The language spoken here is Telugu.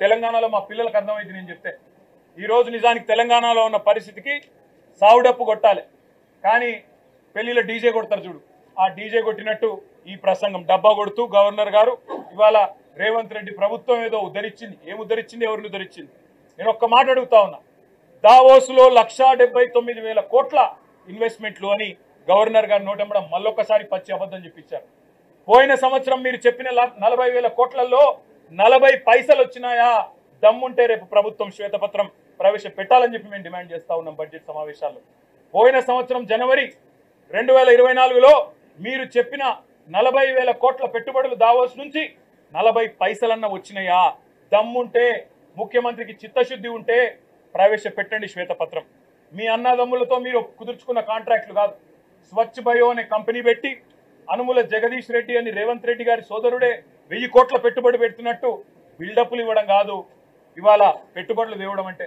తెలంగాణలో మా పిల్లలకు అర్థమైంది నేను చెప్తే. ఈరోజు నిజానికి తెలంగాణలో ఉన్న పరిస్థితికి సావుడప్పు కొట్టాలి, కానీ పెళ్లిలో డీజే కొడతారు చూడు, ఆ డీజే కొట్టినట్టు ఈ ప్రసంగం డబ్బా కొడుతూ గవర్నర్ గారు ఇవాళ రేవంత్ రెడ్డి ప్రభుత్వం ఏదో ఉద్ధరించింది. ఏం ఉద్ధరించింది, ఎవరిని ఉద్ధరించింది? నేను ఒక్క మాట అడుగుతా ఉన్నా. దావోస్లో 1,79,000 కోట్ల ఇన్వెస్ట్మెంట్లు అని గవర్నర్ గారు నోటెంబడం మళ్ళొక్కసారి పచ్చి అబద్ధం చెప్పించారు. పోయిన సంవత్సరం మీరు చెప్పిన 40,000 కోట్లలో 40 పైసలు వచ్చినాయా? దమ్ముంటే రేపు ప్రభుత్వం శ్వేతపత్రం ప్రవేశపెట్టాలని చెప్పి మేము డిమాండ్ చేస్తా ఉన్నాం బడ్జెట్ సమావేశాల్లో. పోయిన సంవత్సరం జనవరి 2024లో మీరు చెప్పిన 40,000 కోట్ల పెట్టుబడులు దావోస్ నుంచి 40 పైసలన్నా వచ్చినాయా? దమ్ముంటే, ముఖ్యమంత్రికి చిత్తశుద్ధి ఉంటే ప్రవేశపెట్టండి శ్వేతపత్రం. మీ అన్నదమ్ములతో మీరు కుదుర్చుకున్న కాంట్రాక్టులు కాదు. స్వచ్ఛ బయో అనే కంపెనీ పెట్టి అనుముల జగదీష్ రెడ్డి అని రేవంత్ రెడ్డి గారి సోదరుడే 1000 కోట్ల పెట్టుబడి పెడుతున్నట్టు బిల్డప్లు ఇవ్వడం కాదు ఇవాళ పెట్టుబడులు తేవడం అంటే.